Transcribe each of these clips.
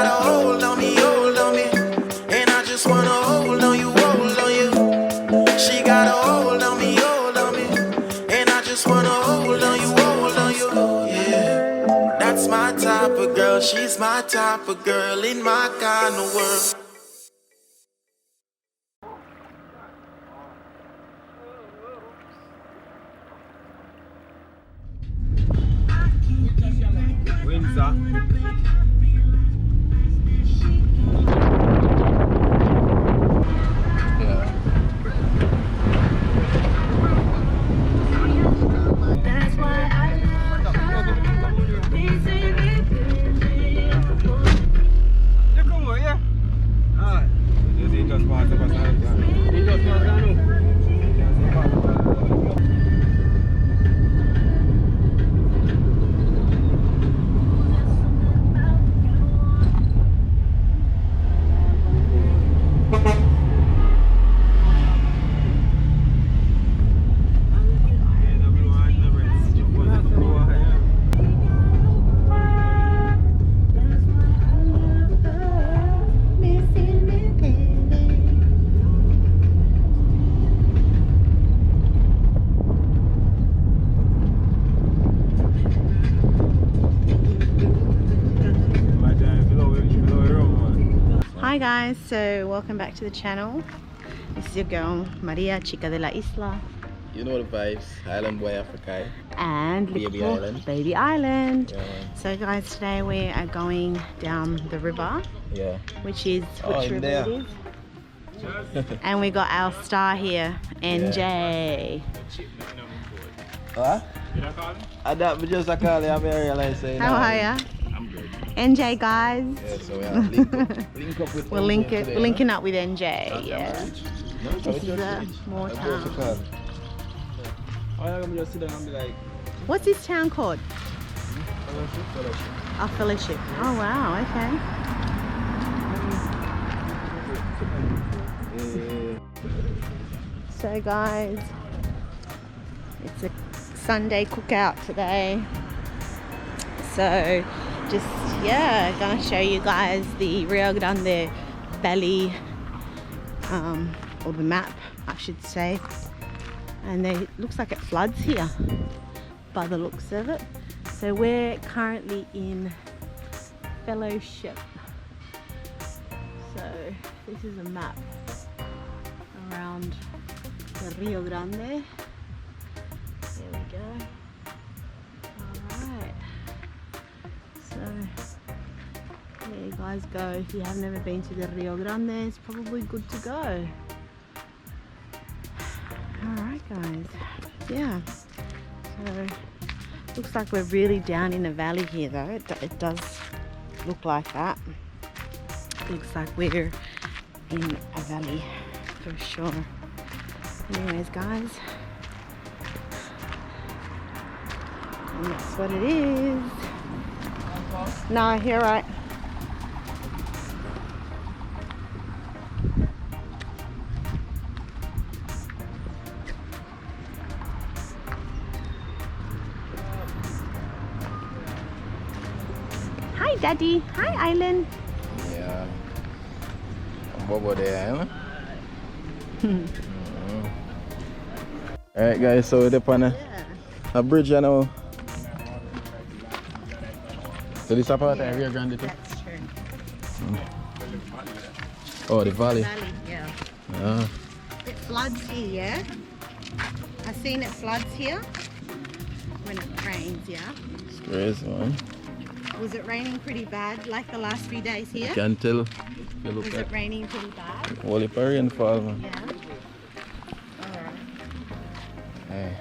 got a hold on me, and I just wanna hold on you, hold on you. She got a hold on me, and I just wanna hold on you, hold on you. Yeah, that's my type of girl, she's my type of girl in my kind of world. Windsor. Hi guys, so welcome back to the channel. This is your girl Maria, Chica de la Isla. You know the vibes, Island Boy Africa. And Baby little Island. Baby Island. Yeah. So guys, today we are going down the river, Yeah. which is, Oh, which in river there. it is. And we got our star here, NJ. Huh? I don't just a call you, I realize saying. How are ya? NJ guys. Yeah, so we have link up with We're linking up with NJ, yeah. This is a more town. I'm just sit down and be like, What's this town called? Our Fellowship. Oh wow, okay. So guys, it's a Sunday cookout today. So just, yeah, gonna show you guys the Rio Grande Valley, or the map I should say. And it looks like it floods here by the looks of it. So we're currently in Fellowship. So this is a map around the Rio Grande. There we go. Alright. So there you guys go. If you have never been to the Rio Grande, it's probably good to go. Alright guys, yeah, so looks like we're really down in a valley here though. It does look like that. Looks like we're in a valley for sure. Anyways guys, and that's what it is. No, you're right. Hi Daddy, hi Island. Yeah. I'm over there, Alright guys, so we're up on a bridge now. So this is part of Rio Grande too? That's true. Oh, the valley. Valley, yeah. Ah. It floods here, yeah? I've seen it floods here when it rains, yeah? It's crazy, man. Was it raining pretty bad like the last few days here? You can tell. If you look Was at it raining pretty bad? holy rainfall, man. Yeah. Alright. Hey.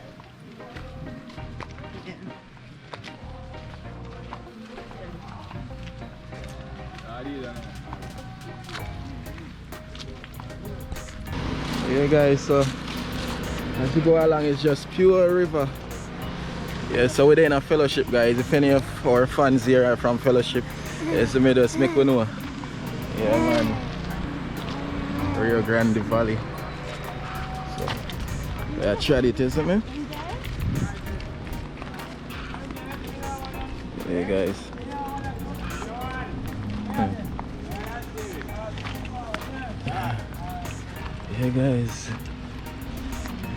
Yeah. Yeah guys, so as you go along it's just pure river. Yeah, so we're in a Fellowship guys. If any of our fans here are from Fellowship, yes, we just make we know. Yeah man. Rio Grande Valley. So yeah, tried it, isn't it? Yeah guys. Hey guys.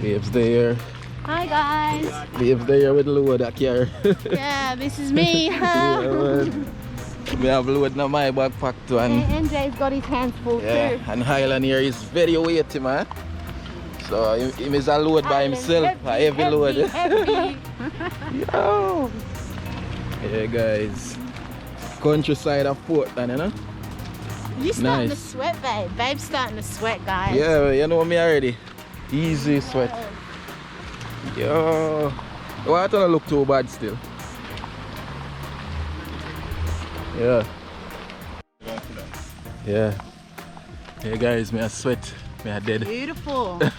Babe's there. Hi guys. Babe's there with load that car. Yeah, this is me. Yeah, man. We have load in my backpack too, and NJ's got his hands full yeah, too. and Highland here is very weighty, man. So he is a load by himself, a heavy load. Heavy. Yo. Yeah guys. Countryside of Portland, you know? You're starting to Nice. sweat, babe. Babe's starting to sweat, guys. Yeah, you know me already. Easy sweat. Yo. The water don't look too bad still. Yeah. Yeah. Hey guys, me a sweat. Me a dead. Beautiful. Oh,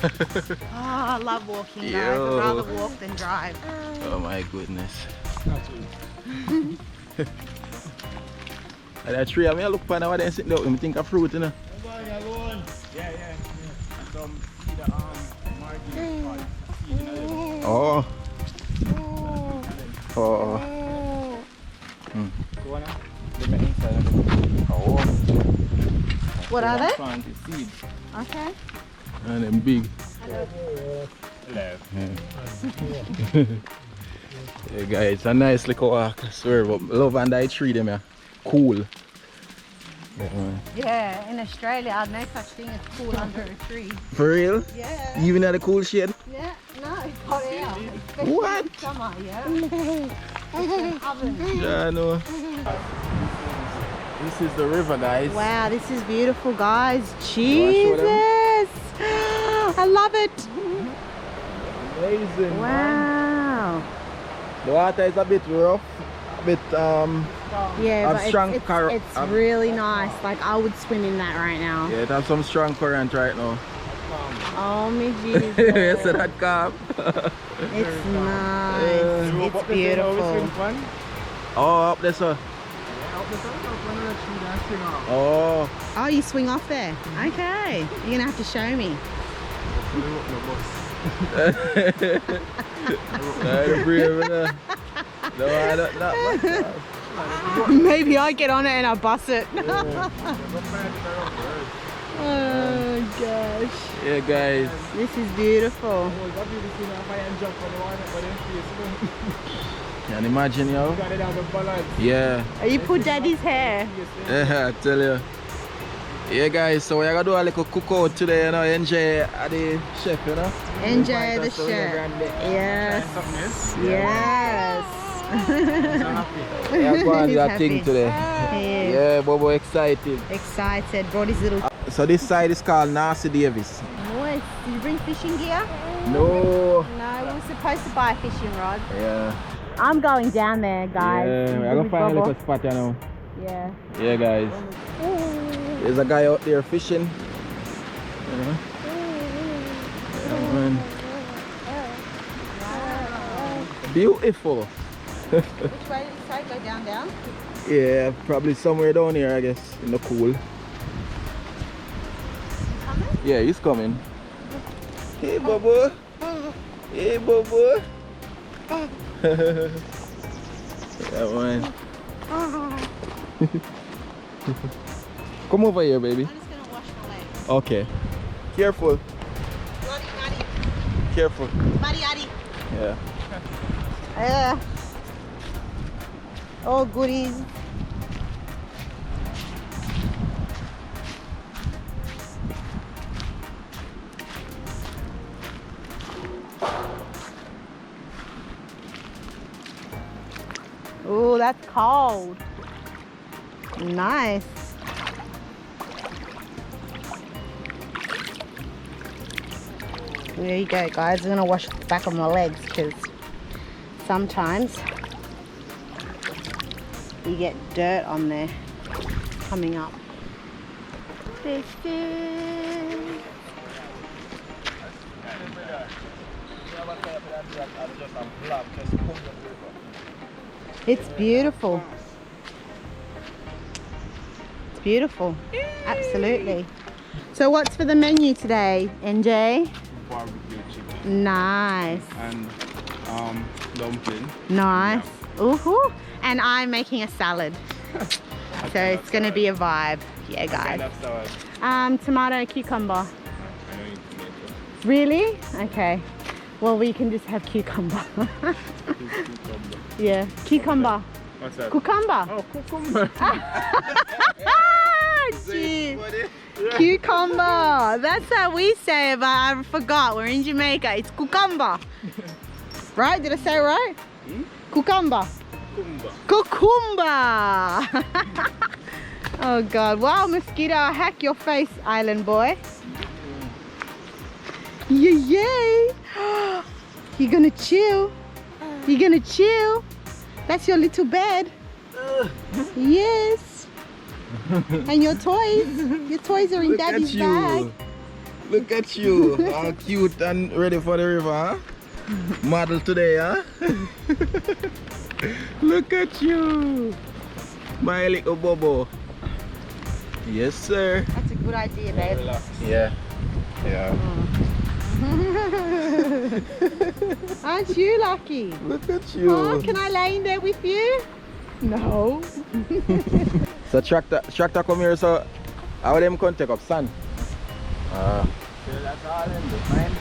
I love walking, guys. I'd Yo. rather walk than drive. Oh my goodness. And that tree, I mean, I look for now, I sitting there, I think of fruit, you know. Yeah. Some either margin Oh. Oh. Go on now. Let me inside. Oh. What are they? Plant the seed. Okay. And them big. Left. Yeah, guys, it's a nice little walk, I swear, but love and I tree them, yeah. Cool. Yeah, man. Yeah, in Australia, I'd no such thing as cool under a tree. For real? Yeah. Even at the cool shade? Yeah, no, it's hot out. Especially What? in summer, yeah. It's an oven. Yeah, I know. This is the river, guys. Wow, this is beautiful, guys. wanna show them? Jesus! I love it. Amazing. Wow. The water is a bit rough, a bit Yeah, Have but strong it's have- really nice. Like, I would swim in that right now. yeah, it has some strong current right now. Oh, me Jesus. Yes, that calm. It's nice. It's beautiful. Oh, up there, sir. Oh, Oh, you swing off there? Okay. You're going to have to show me. I'm brave, no, I don't know. Maybe I get on it and I bust it. Oh, gosh. Yeah, guys. This is beautiful. Can you imagine, yo? Yeah. Oh, you pulled daddy's hair. Yeah, I tell you. Yeah, guys, so we're gonna do a little cookout today, you know, NJ at the chef, you know. NJ the chef. Yes. Yes. Yeah, go on He's that happy. thing today. He is Yeah, Bobo excited. excited. Brought his little. So this side is called Nasty Davis. Nice. Did you bring fishing gear? No. No, we were supposed to buy a fishing rod. Yeah. I'm going down there, guys. Yeah, we're gonna find a little spot, you know. Yeah. Yeah, guys. There's a guy out there fishing. Yeah, man. Beautiful. Which way did you say? Go down? Yeah, probably somewhere down here, I guess, in the cool. Coming? Yeah, he's coming. Hey, Bobo. Hey, Bobo. Yeah, man. Come over here, baby. I'm just gonna wash my legs. Okay. Careful. Bloody Careful. Buddy Addy. Yeah. Yeah. All goodies. Oh, that's cold. Nice. There you go, guys. I'm gonna wash the back of my legs because sometimes you get dirt on there coming up. This is... It's beautiful. It's beautiful. Absolutely. So what's for the menu today, NJ? Barbecue chicken Nice. and dumpling. Nice. Ooh. And I'm making a salad. So it's gonna be a vibe. Yeah, Kind guys. of salad. Tomato, cucumber. I know you Really? Okay. Well, we can just have cucumber. Cucumber. Yeah, cucumber. What's that? Cucumber. Oh, cucumber. Gee. Cucumber. That's how we say it, but I forgot. We're in Jamaica. It's cucumber. Right? Did I say it right? Cucumber. Cucumber. Cucumber. Oh God. Wow, mosquito. Hack your face, island boy. Yay. You're gonna chill. You're gonna chill. That's your little bed. Yes. And your toys. Your toys are in Look at daddy's you. bag. Look at you. All cute and ready for the river, huh? Model today, huh? Look at you. My little Bobo. Yes, sir. That's a good idea, babe. Relax. Yeah. Yeah. Aren't you lucky? Look at you. Oh, can I lay in there with you? No. So tractor come here, so how them can take up sand? Yeah, that's all in the mind.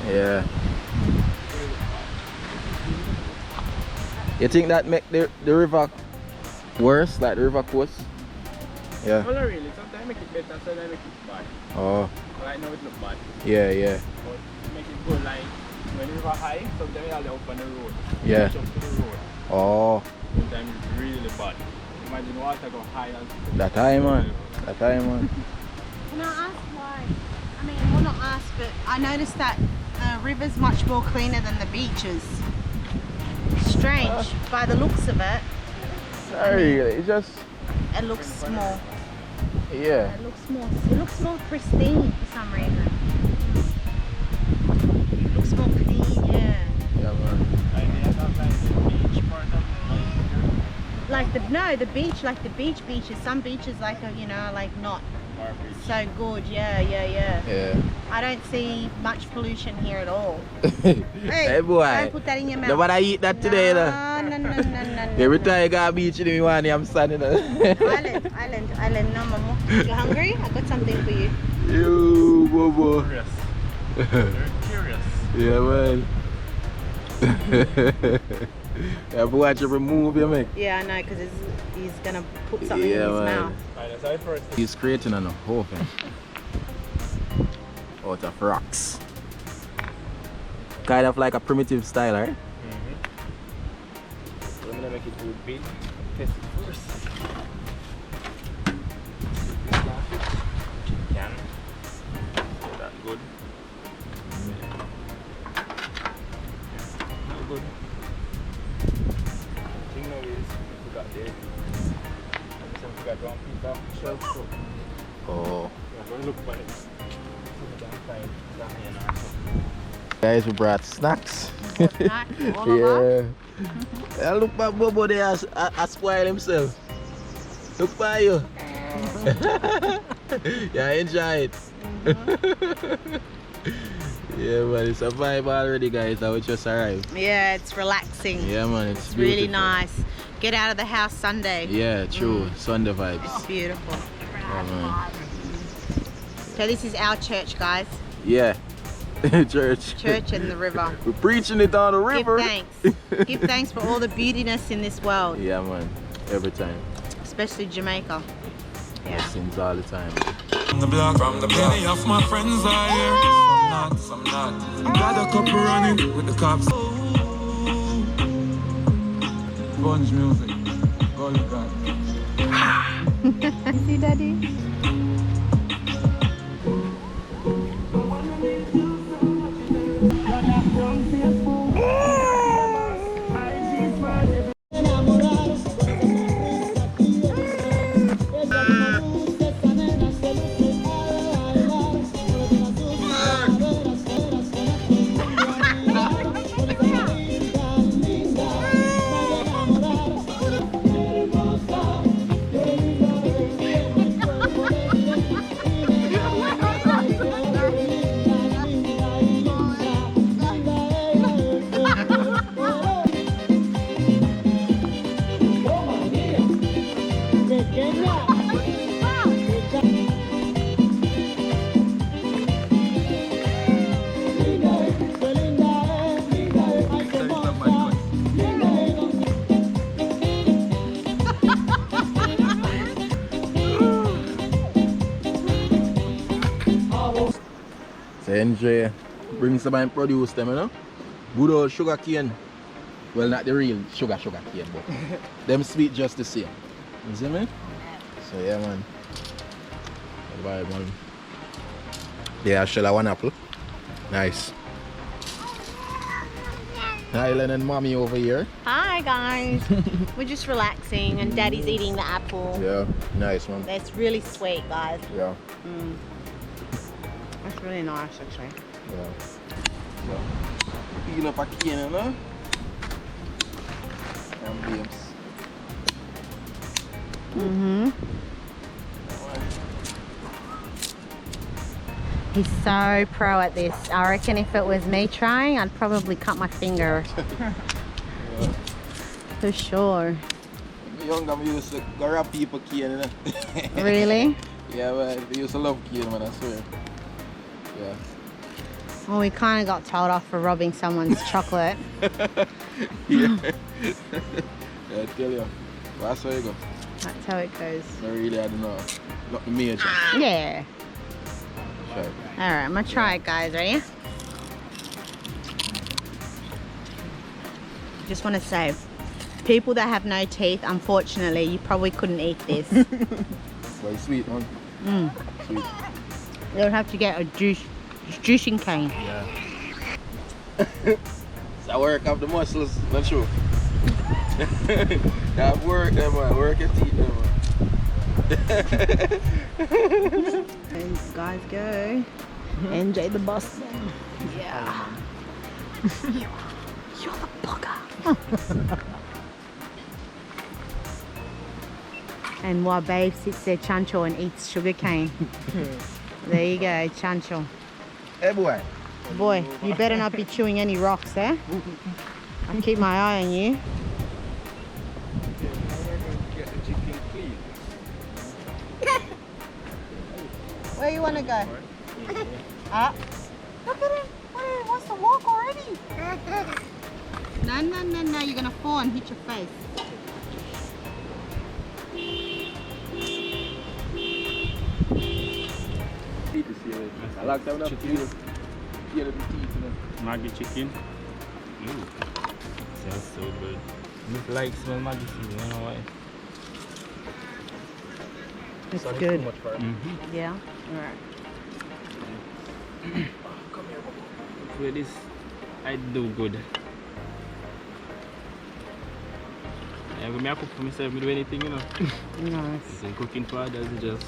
Yeah. You think that make the river worse, like the river course? Yeah. Well, not really. Sometimes make it better, sometimes make it bad. Oh. Right now it look bad. Yeah, yeah. But make it good like when the river high, sometimes you have to open the road. Yeah. Jump to the road. Oh. Sometimes it's really bad. Imagine water go high and That time, man. That time, man. Can I ask why? I mean, well, not ask, but I noticed that the river's much more cleaner than the beaches. Strange. By the looks of it, Sorry, it's just, it looks small. yeah. It looks more pristine for some reason. It looks more clean, yeah. Yeah, man. like they have like the beach part of Like the beaches. Some beaches like are, you know, like not Beach. so good. Yeah. Yeah. I don't see much pollution here at all. Hey, boy. Don't put that in your mouth. Nobody eat that today, though. No. Every time you got a beach in the morning, I'm standing there. Island, no, Mama. You hungry? I got something for you. You, Bobo. Curious. They're curious. Yeah, man. Yeah, but watch every move you make. Yeah, I know, because he's gonna put something Yeah, in his man. mouth. Alright, that's how first. He's creating a whole thing out of rocks. Kind of like a primitive style, right? So I'm gonna make it too big. Test it first. Can. So that good. Not good. The thing now is, we got the. We got one piece of shelf soap. Oh. I'm gonna look for it. See if I can find down here now. Guys, we brought snacks. Snack, all of us. Yeah, look at Bobo there, I spoil himself. Look for you. Yeah, enjoy it. Yeah, man, it's a vibe already, guys. I would just arrived. Yeah, it's relaxing. Yeah, man, it's It's really beautiful. nice. Get out of the house Sunday. Yeah, true. Sunday vibes. It's beautiful. Oh, man. So this is our church, guys. Yeah. Church. Church and the river. We're preaching it on the river. Give thanks. Give thanks for all the beautiness in this world, Yeah, man. Every time. especially Jamaica. Yeah. Blessings all the time. From the block, many of my friends are here. Some not. Got a couple running with the cops. Sponge music. Holy God. See, Daddy? NJ brings them and produce them, you know. Good old sugar cane. Well, not the real sugar cane, but them sweet just the same. You see me? So yeah, man. Bye, man. Yeah, shell one apple. Nice. Island and mommy over here. Hi guys. We're just relaxing and Daddy's eating the apple. Yeah, nice one. That's really sweet, guys. Yeah. That's really nice, actually. Yeah. So, peel up a cane, you know? And babes. He's so pro at this. I reckon if it was me trying, I'd probably cut my finger. For sure. Younger, we used to go rob people cane, you know? Really? Yeah, but we used to love cane, man, I swear. Yeah. Well, we kind of got told off for robbing someone's chocolate. Yeah. Yeah, I tell you. That's how you go. That's how it goes. I really, I don't know. Not the major. Yeah. Sure. Alright, I'm gonna try it, guys. Ready? Just want to say, people that have no teeth, unfortunately, you probably couldn't eat this. Very sweet, man. Sweet. You would have to get a juicing cane. Yeah. So work up the muscles, not true. That work them, man. Work your teeth, them, man. And guys go. NJ the boss man. Yeah. You're the bugger. And while Babe sits there chancho and eats sugarcane. There you go, chancho. Hey, boy. Boy, you better not be chewing any rocks, eh? I'll keep my eye on you. Get the chicken clean. Where you want to go? Up. Look at him. He wants to walk already. No, no, no, no. You're going to fall and hit your face. I like that chicken. Feel the teeth, you know. Maggi chicken. Ooh. Sounds so good. Look like smell Maggi season, I don't know why. It's Sorry, good. too much for it. Yeah. All right. With this, I do good. Yeah, when I cook for myself, I do anything, you know. Nice. So cooking for others is just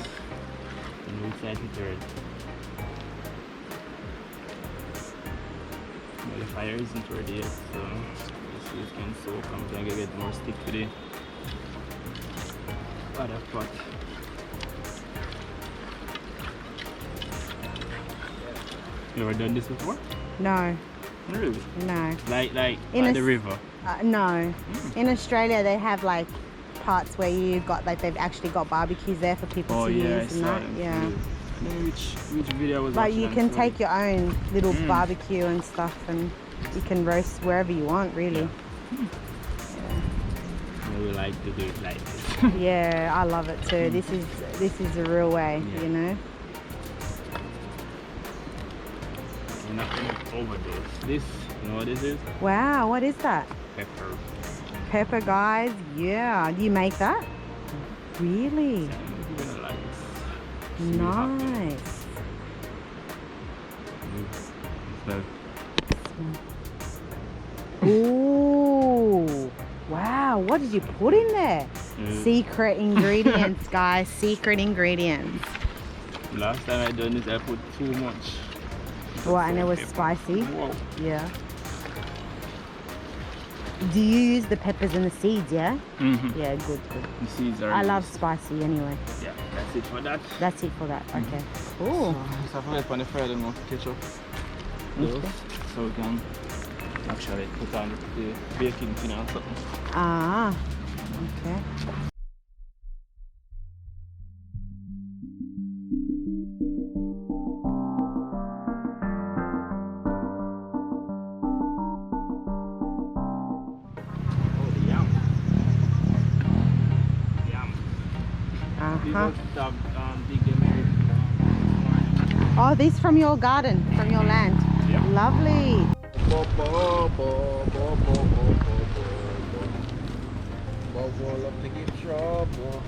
inside the third. Well, the fire isn't ready yet, so this is can soak. I'm trying to get more stick today. Other pot. You ever done this before? No, Really? no. Like In by a the s- river. No. In Australia, they have like parts where you've got like they've actually got barbecues there for people to use and that. Yeah. I don't know which video was Like watching you on can Saudi. take your own little barbecue and stuff, and you can roast wherever you want, really. I would like to do it like this. Yeah, I love it too. This is the real way, Yeah. you know. You're not gonna overdose. This, you know what this is? Wow, what is that? Pepper. Pepper, guys. Yeah, you make that? Really? Yeah, you're gonna like this. Nice. Smell. Ooh. Wow, what did you put in there? Secret ingredients, guys. Secret ingredients. Last time I done this, I put too much. What, and it was Pepper. spicy? Wow. Yeah. Do you use the peppers and the seeds, yeah? Mm-hmm. Yeah, good, good. The seeds are. I love used. spicy anyway. Yeah, that's it for that. That's it for that. Okay. Cool. So I'm on the fry and ketchup. Those, so we can actually put on the baking tin or something. Ah. Okay. Oh, the yam. Yam. These Uh-huh. ones have big maybe. Oh, this from your garden, from your land. Yep. Lovely. Bobo love to give trouble.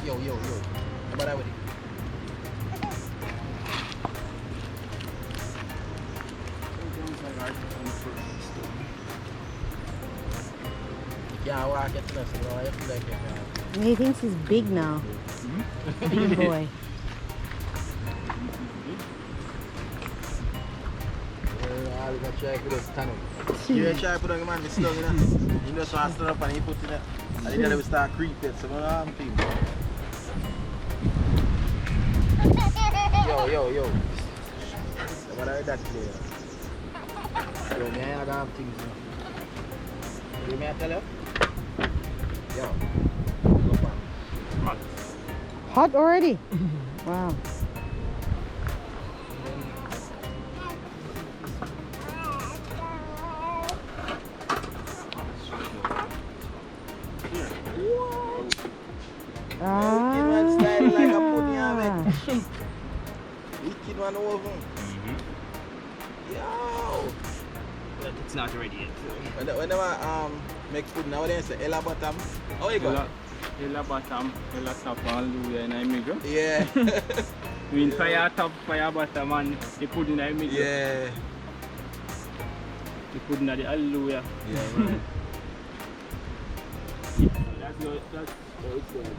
Yo. How about that with it? Yeah, well, I get to listen. I have to like it. He thinks he's big now. Big boy. I'll go try to put this stand up. You try to put on your man, this slug in it. You just want to stand up and you put it in it. And then they will start creeping. So, I'm people. Yo. What are that play? Yo, man, I got things. You may I tell you? Yo. Hot already? Wow. Wicked one over. Yo. But it's not ready yet. Whenever make food nowadays, say Ella bottom. How you go? Ella bottom, Ella top, hallelujah in the middle. Yeah. When fire top, fire bottom, and you put in the middle. Yeah. You put in the hallelujah. Yeah, man. That's how it's going to be.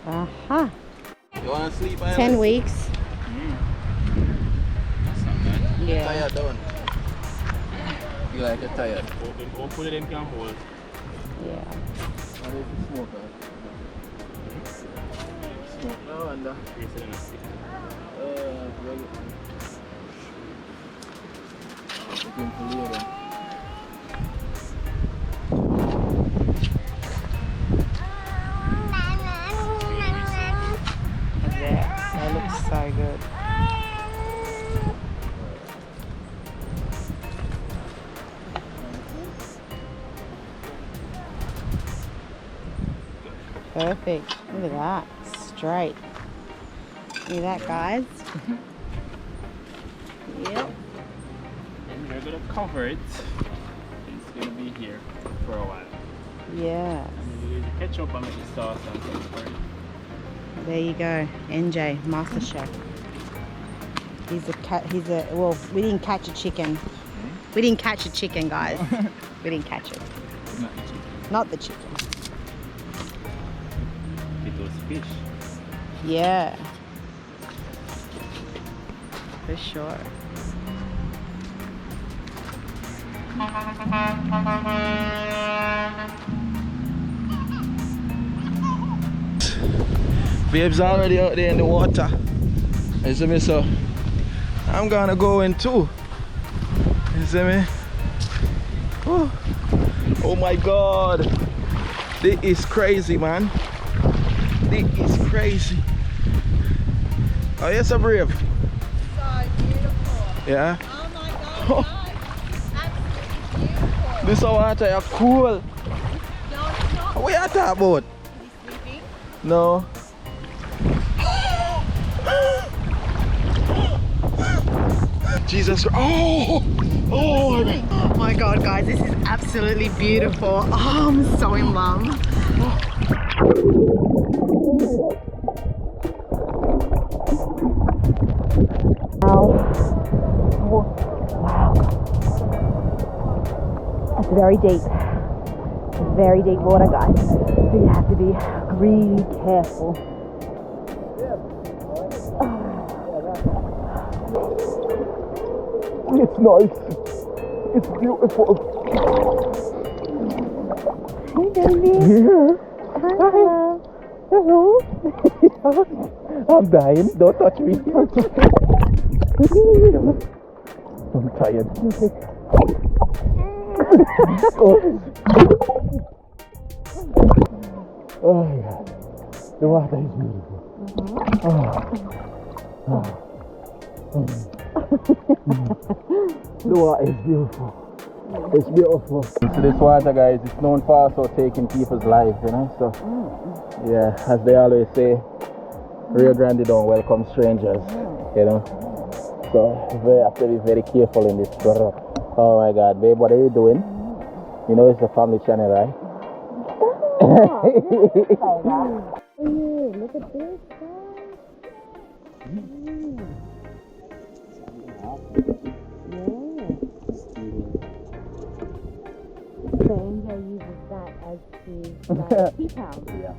Uh-huh. You want to sleep? 10 weeks. That's not bad. Yeah. Tired, don't you? Like you're tired. Hopefully them can hold. Yeah. What is the smoke? Smoke now and Yes, I don't see. really. Looking for you then. That looks so good. Perfect. Look at that. Straight. Look at that, guys. Yep. And we're going to cover it. It's going to be here for a while. Yeah. And we'll the ketchup and the sauce and stuff for it. There you go. NJ, Master Chef. Well, we didn't catch a chicken. We didn't catch a chicken, guys. We didn't catch it. Not the chicken. Not the chicken. It was fish. Yeah. For sure. Babe's already out there in the water. You see me, so I'm gonna go in too. You see me? Oh my god. This is crazy, man. This is crazy. Oh, you're so brave. So beautiful. Yeah? Oh my god, guys. Absolutely beautiful. This water is cool. No, it's not. What are you talking about? He's sleeping. No. Jesus. Oh My god, guys, this is absolutely beautiful. Oh, I'm so in love. That's very deep. Very deep water, guys. So you have to be really careful. It's nice. It's beautiful. Hey, baby. Yeah. Hi. Hello. I'm dying. Don't touch me. I'm tired. Oh my god. The water is beautiful. The water is beautiful. It's beautiful. So this water, guys, it's known for also taking people's lives, you know. So yeah, as they always say, Rio Grande don't welcome strangers, you know. So we have to be very careful in this, brother. Oh my God, babe, what are you doing? You know it's a family channel, right? Look at this, So MJ uses that as his tea towel. Yeah.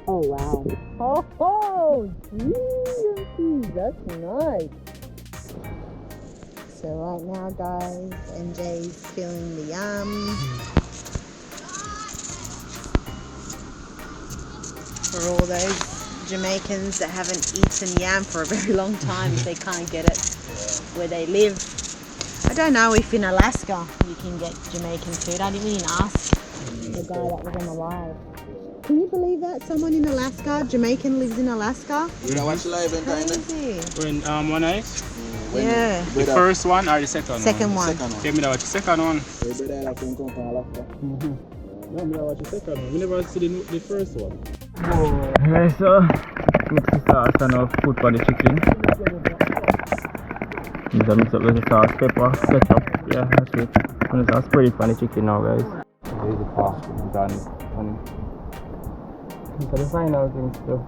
Oh wow. Oh, geez, that's nice. So right now, guys, MJ's feeling the yum. For all those Jamaicans that haven't eaten yam for a very long time, if they can't get it where they live. I don't know if in Alaska you can get Jamaican food. I didn't even ask the guy that was on the live. Can you believe that? Someone in Alaska, Jamaican, lives in Alaska? You know what's live in time? Crazy. When one night? Yeah. The first one or the second one? Second one. Tell me about the second one. Your brother that can come from Alaska. No, me watch the second one. We never see the first one. Okay, so mix the sauce and I'll put for the chicken. Mix up with the sauce, pepper, ketchup. Yeah, that's it. And it's spread it for the chicken now, guys. Here's the pasta. Done. So the final things too.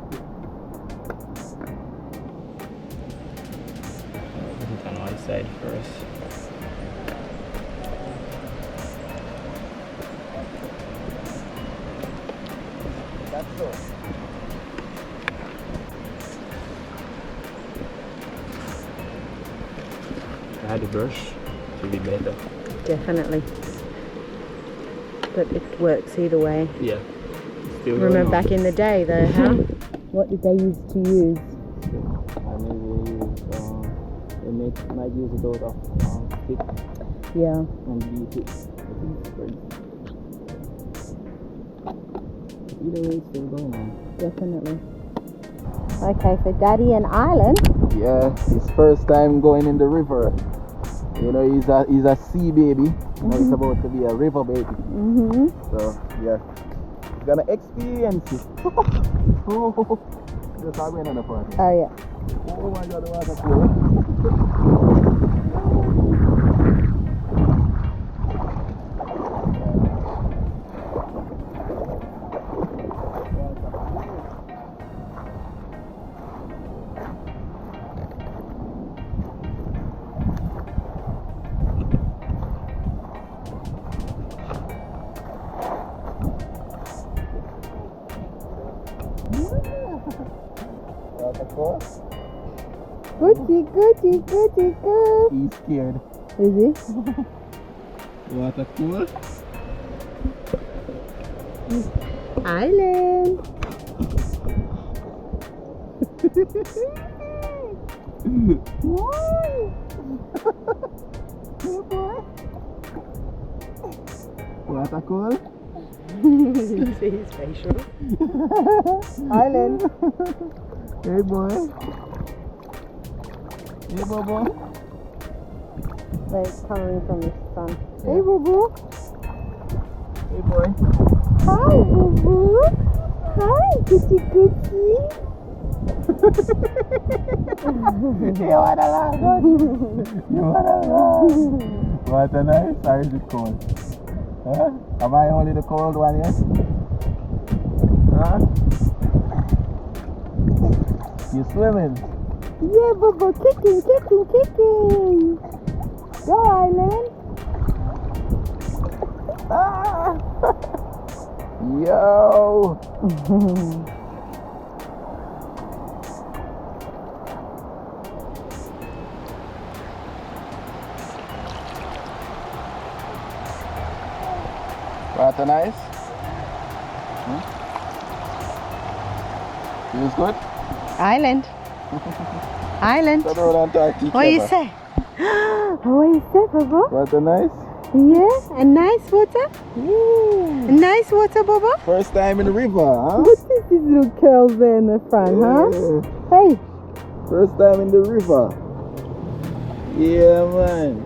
Put it on one side first. That's all. Add the brush to be better. Definitely. But it works either way. Yeah. Still Remember back in the day though, huh? What did they used to use? They might use a lot of stick Yeah. and beat it. Either way, it's still going on. Definitely. Okay, so Daddy and Island. Yeah, his first time going in the river. You know, he's a sea baby. Now he's about to be a river baby. So yeah, he's gonna experience it. Just how we on the party. Oh yeah. Oh my God, the water cool. Goody, goody, goody, go. He's scared. Is he? Water cool. Island. Water cool. See his facial. Island. Hey boy. Hey Bobo. Wait, it's coming from the sun. Hey boo boo. Hey boy. Hi boo boo. Hi, goody goody. You wanna laugh? You wanna laugh? Water nice or is it cold? Huh? Am I only the cold one yet? Huh? You swimming? Yeah, boo boo, kicking, kicking, kicking. Go, Island. Ah! Yo! Water nice? Feels good? Island. Island. Turn around and talk to each What do you other. say? What do you say, boo boo? Water nice? Yeah, a nice water. A nice water, Bubba. First time in the river, huh? Look at these little curls there in the front, huh? Hey. First time in the river. Yeah, man.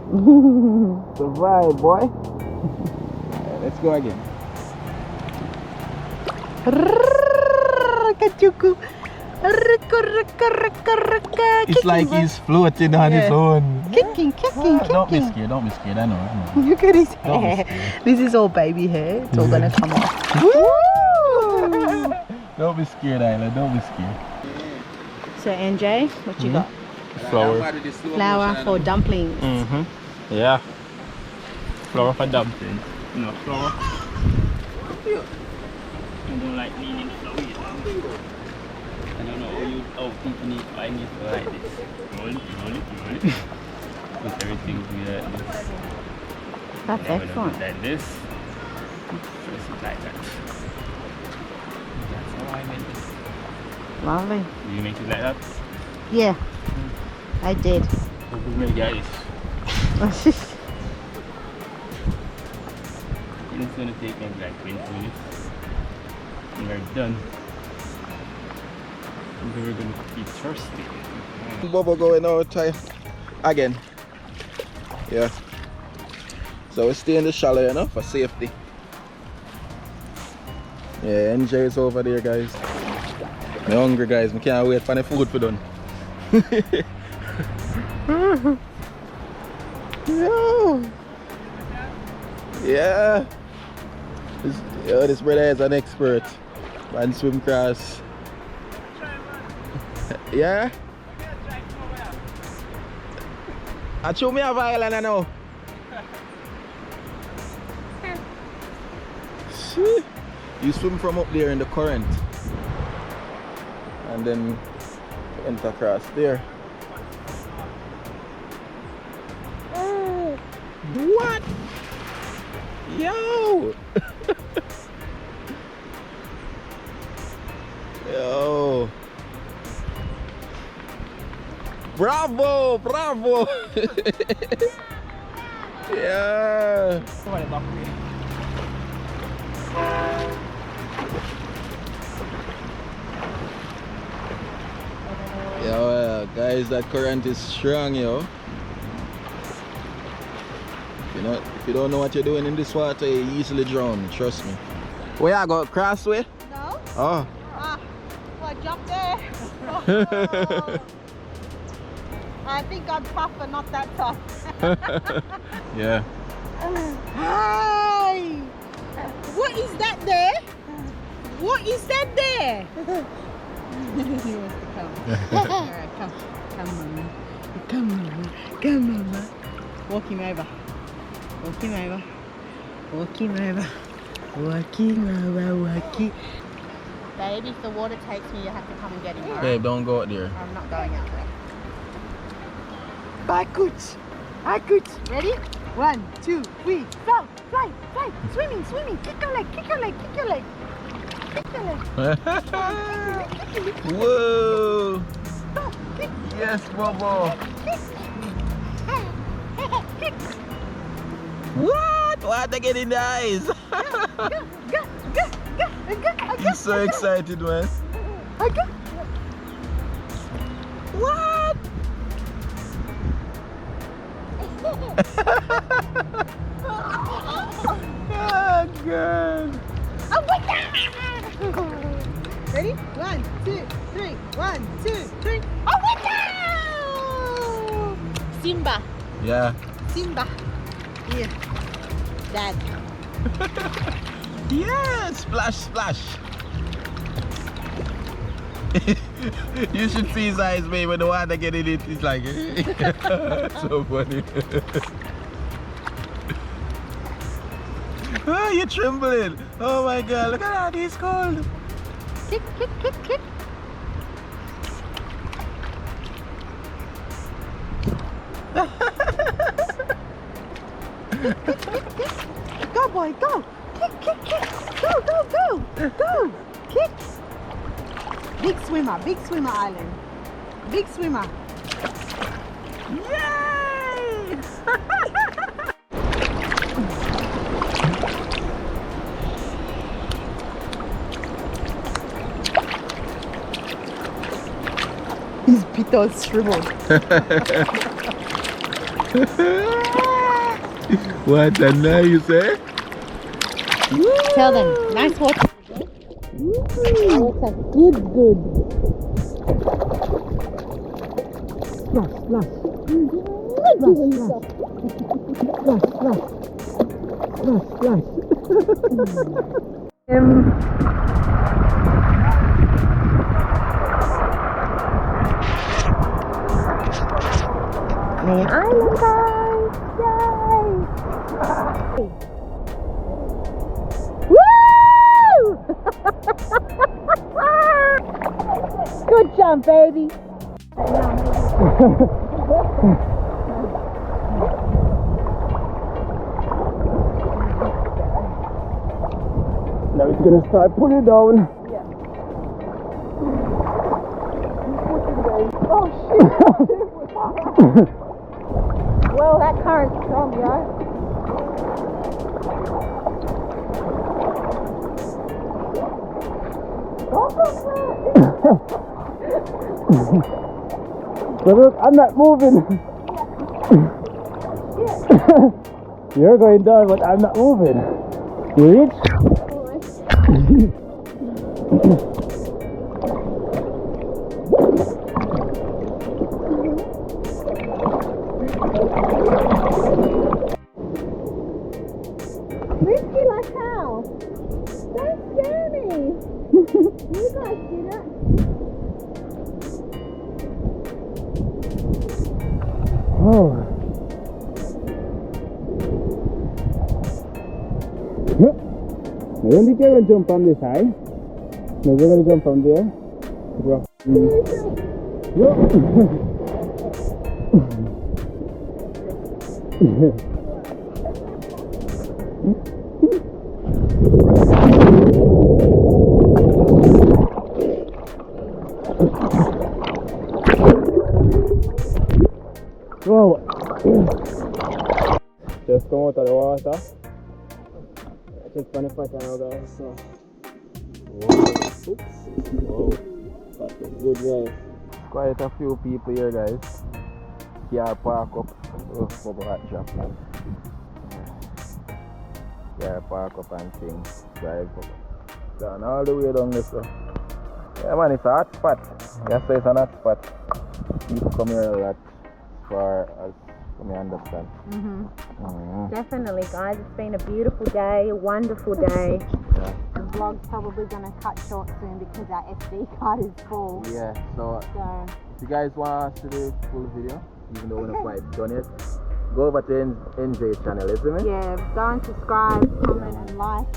Survive, boy. Let's go again. Kachuku. It's like he's floating on his own. Kicking. Don't be scared, I know. Look at his Don't be hair. scared. This is all baby hair. It's all gonna come off. Don't be scared, Isla, don't be scared. So NJ, what you got? Flour. Flour for dumplings. Yeah. Flour for dumplings. No, flour. I don't like leaning flour. I don't know how people need buying it like this. Roll it. Put everything together like this. That's Then when I excellent. put like this. Press it like that. That's how I make it. Lovely. Do you make it like that? Yeah, I did. How do you make guys? It's gonna take maybe like 20 minutes. And we're done. And we're gonna be thirsty. Bubble going out again. Yeah. So we stay in the shallow, you know, for safety. Yeah, NJ is over there, guys. I'm hungry, guys. I can't wait for the food for done. Yo. Yeah. This brother is an expert. Man swim cross. Yeah? I show me a island now. See? You swim from up there in the current. And then enter across there. What? Yo! Yo! Bravo! Yeah! Yo, guys, that current is strong, yo. If you don't know what you're doing in this water, you easily drown, trust me. Where I go? Crossway? No? Oh. I jumped there. I think I'm tough, but not that tough. Yeah. Hi! What is that there? What is that there? He wants to come. Alright, come. Come, Mama. Come, Mama. Walk him over. Babe, if the water takes me, you have to come and get him. Alright? Babe, don't go out there. I'm not going out there. Backwards. Ready? 1, 2, 3, go! Fly! Swimming! Kick your leg! Whoa! Yes, Bobo! What? What? I get in the eyes! He's so excited, man. What? Oh, God. Ready? 1, 2, 3. 1, 2, 3. Oh my God! Simba. Yeah. Here. Dad. Yeah, splash. You should see his eyes, babe, when the water get in it. It's like, so funny. Oh, you're trembling. Oh my God, look at that, he's cold. Kick. Go, boy, go. Kick. Go. Kick. Big swimmer, Island. Big swimmer. Yay! his pitos shriveled. What a nice, eh? Tell them, nice water. Water, good. Main Island, guys! Yay! Woo! Good jump, baby! Now it's gonna start pulling down. Oh shit! Well, that current's strong, yo. But look, I'm not moving. You're going down, but I'm not moving. You reach? Risky like how? Don't scare me! You guys do that. Oh. I don't think you're going to jump from this high. No, we're going to jump from there. Whoa. Just come out of the water. Just funny for now, guys. So. Whoa. Oops. Whoa. That's a good guy. Quite a few people here, guys. Car park up. Oh, bubble hot drop. Car park up and things. Drive up. Down all the way down this. Yeah, man, it's a hot spot. Yes, it's a hot spot. People come here a lot. Far as you may understand. Definitely, guys. It's been a beautiful day, a wonderful day. Yeah. The vlog's probably going to cut short soon because our SD card is full. Yeah, so So, if you guys want to see the full video, even though we're not quite done yet, go over to NJ channel, isn't it? yeah, go and subscribe, comment, and like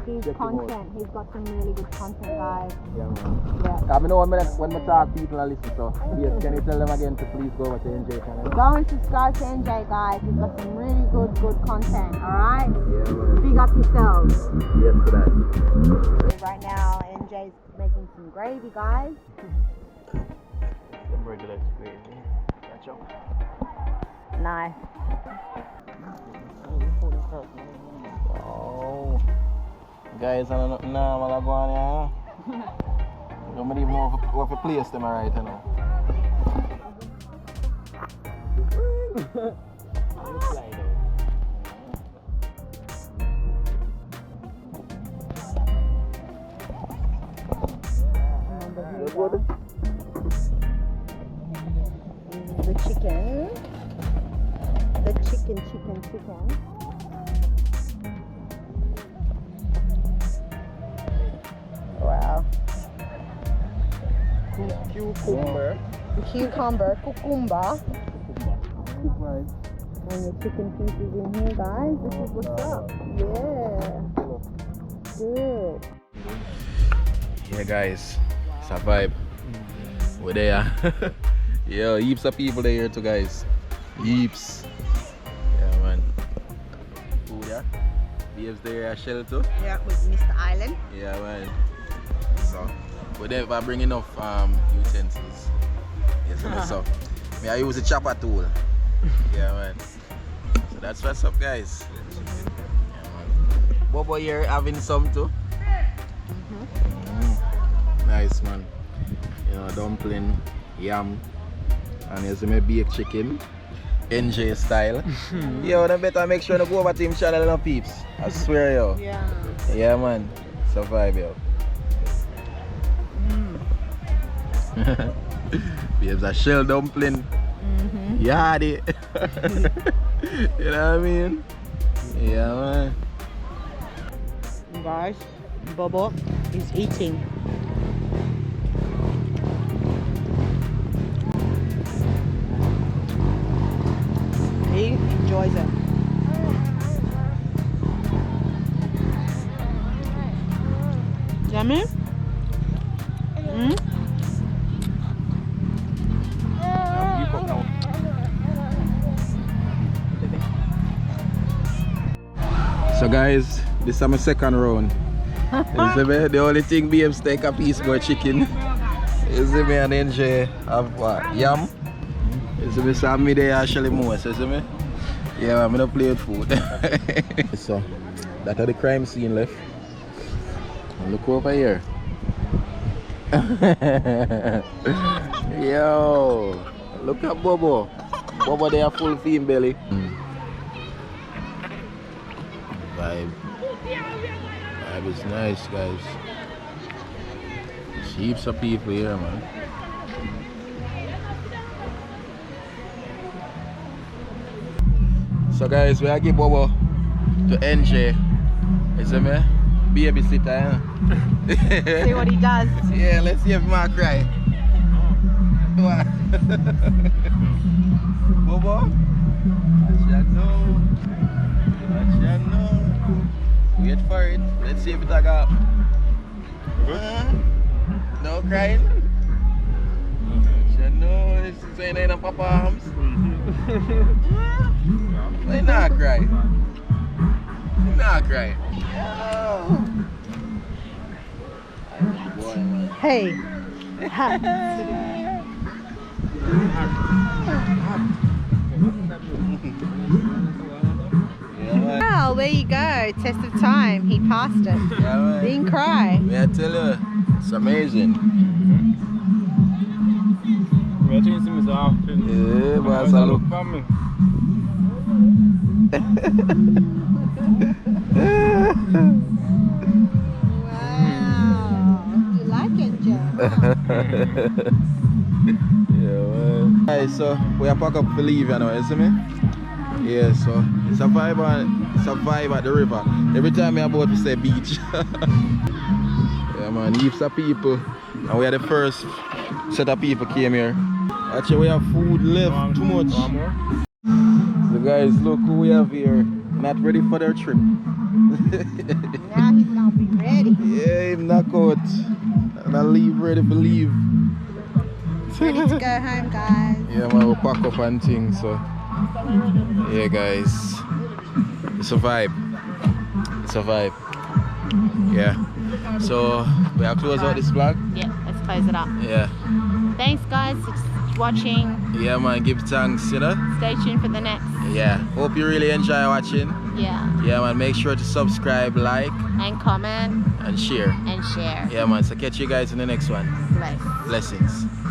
his Check him out. content. He's got some really good content, guys. Yeah, man. Yeah. I know when I talk, people are listening, so yes, can you tell them again to please go over to NJ channel? Go and subscribe to NJ, guys. He's got some really good content, alright? Yeah, man. Big up yourselves. Yes, to that. Right now, NJ's making some gravy, guys. Some regular gravy. Catch up. Nice. Oh, guys, I don't know what I'm going on here. I don't even know what to place them right now. The chicken. The chicken. Wow. Cucumber, cucumber. And the chicken pieces in here, guys. This is what's up. Yeah. Good. Yeah, guys, it's a vibe. We're there. Yeah, heaps of people there too, guys. Heaps. Yeah, man. Food, yeah. Dave's there, Shell too. Yeah, with Mr. Island. Yeah, man. So, we're there by bringing enough utensils. Yes, so, I use a chopper tool. Yeah, man. So that's what's up, guys. Yeah, man. Bobo here having some too. Nice, man. You know, dumpling. yam, and you see me baked chicken, NJ style. Yo, then better make sure to go over to him channel and peeps. I swear, yo. Yeah. Yeah, man. Survive, yo. Babes, a shell dumpling. Yardy. You know what I mean? Yeah, man. Guys, Bobo is eating. He enjoys it. Yummy? So guys, this is my second round. You see me? The only thing babes take a piece more chicken. You see me and NJ have what? Yam? You see me, so me there actually more, so you see me? Yeah, I'm gonna play with food. So, that's the crime scene left. And look over here. Yo, look at Bobo. Bobo there full theme belly. Vibe is nice, guys. Heaps of people here, man. So guys, we are give Bobo to NJ. You see me? Babysitter, huh? See what he does. Yeah, let's see if Mark cry. What? Bobo? Wait for it. Let's see if it got. No crying. No, it's saying ain't a papa arms. Why not cry? Not cry. Boy, man. Hey. Well, there you go. Test of time. He passed it. Yeah, man. Didn't cry. May I tell you, it's amazing. Yeah, but as I look. Wow. You like it, Joe? Yeah, man. Alright, so we are packed up for leave, you know, you see me? Yeah, so it's a vibe at the river. Every time we about to say beach. Yeah, man, heaps of people. And we are the first set of people came here. Actually, we have food left, too much. The guys, look who we have here. Not ready for their trip. Now he's gonna be ready. Yeah, him knock out. And I leave ready to leave. Ready to go home, guys. Yeah, man, we'll pack up and things, so. Yeah, guys. It's a vibe. It's a vibe. Yeah. So, we are close out this vlog. Yeah, let's close it up. Yeah. Thanks, guys, for watching. Yeah, man, give thanks, you know. Stay tuned for the next. Yeah. Hope you really enjoy watching. Yeah. Yeah, man, make sure to subscribe, like, And comment and share. and share. Yeah, man, so catch you guys in the next one. Bless. Blessings.